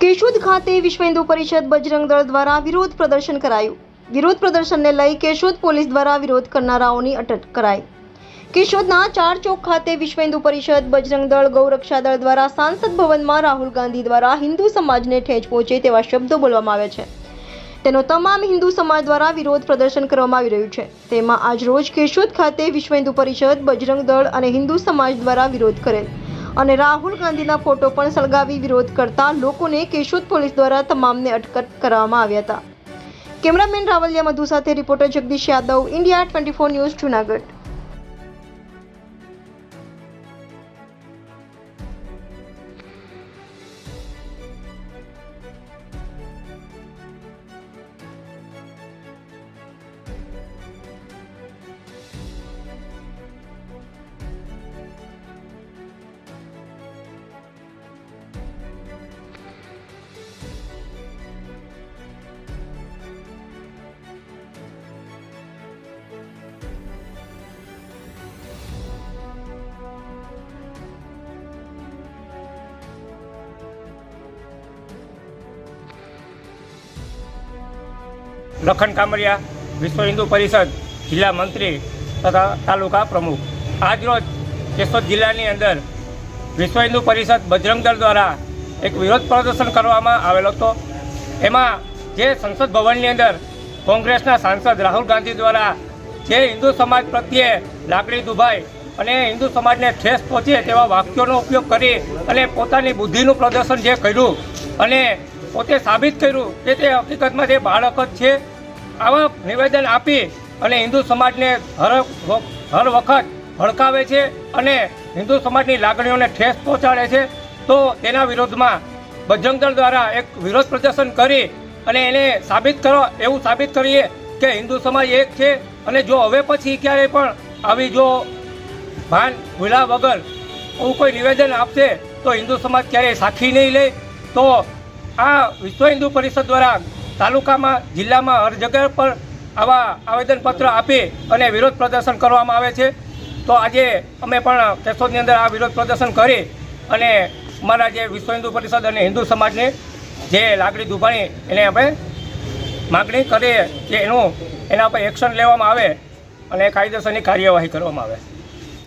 કેશોદ ખાતે વિશ્વ હિન્દુ પરિષદ બજરંગ દળ દ્વારા વિરોધ પ્રદર્શન કરાયું। વિરોધ પ્રદર્શનને લઈ કેશોદ પોલીસ દ્વારા વિરોધ કરનારાઓની અટક કરાઈ। કેશોદના 4 ચોક ખાતે વિશ્વ હિન્દુ પરિષદ બજરંગ દળ ગૌરક્ષા દળ દ્વારા સાંસદ ભવનમાં રાહુલ ગાંધી દ્વારા હિન્દુ સમાજને ઠેંચ પહોંચે તેવા શબ્દો બોલવામાં આવ્યા છે। તેનો તમામ હિન્દુ સમાજ દ્વારા વિરોધ પ્રદર્શન કરવામાં આવી રહ્યું છે। તેમાં આજરોજ કેશોદ ખાતે વિશ્વ હિન્દુ પરિષદ બજરંગ દળ અને હિન્દુ સમાજ દ્વારા વિરોધ કરેલ અને રાહુલ ગાંધીના ફોટો પણ સળગાવી વિરોધ કરતા લોકોને કેશોદ પોલીસ દ્વારા તમામને અટક કરવામાં આવ્યા હતા। કેમેરામેન રાવલિયા મધુ સાથે reporter Jagdish Yadav, India 24 news, Junagadh. Lakhan Kamariya, Vishwa Hindu પરિષદ જિલ્લા મંત્રી તથા તાલુકા પ્રમુખ। આજરોજ કેશોદ જિલ્લાની અંદર વિશ્વ હિન્દુ પરિષદ બજરંગ દળ દ્વારા એક વિરોધ પ્રદર્શન કરવામાં આવેલો હતો। એમાં જે સંસદ ભવનની અંદર કોંગ્રેસના સાંસદ રાહુલ ગાંધી દ્વારા જે હિન્દુ સમાજ પ્રત્યે લાગણી દુભાઈ અને હિન્દુ સમાજને ઠેસ પહોંચે તેવા વાક્યોનો ઉપયોગ કરી અને પોતાની બુદ્ધિનું પ્રદર્શન જે કર્યું અને પોતે સાબિત કર્યું કે તે હકીકતમાં તે બાળક જ છે। આવા નિવેદન આપી અને હિન્દુ સમાજને હર વખત ભડકાવે છે અને હિન્દુ સમાજની લાગણીઓને ઠેસ પહોંચાડે છે। તો તેના વિરોધમાં બજરંગ દળ દ્વારા એક વિરોધ પ્રદર્શન કરી અને એને એવું સાબિત કરીએ કે હિન્દુ સમાજ એક છે અને જો હવે પછી ક્યારેય પણ આવી જો ભાન ભૂલા વગર એવું કોઈ નિવેદન આપશે તો હિન્દુ સમાજ ક્યારેય સાખી નહીં લે। તો આ વિશ્વ હિન્દુ પરિષદ દ્વારા તાલુકામાં, જિલ્લામાં હર જગ્યા પર આવા આવેદનપત્ર આપી અને વિરોધ પ્રદર્શન કરવામાં આવે છે। તો આજે અમે પણ કેશોદની અંદર આ વિરોધ પ્રદર્શન કરી અને અમારા જે વિશ્વ હિન્દુ પરિષદ અને હિન્દુ સમાજની જે લાગણી દુભાણી એને આપણે માગણી કરીએ કે એના પર એક્શન લેવામાં આવે અને કાયદેસરની કાર્યવાહી કરવામાં આવે।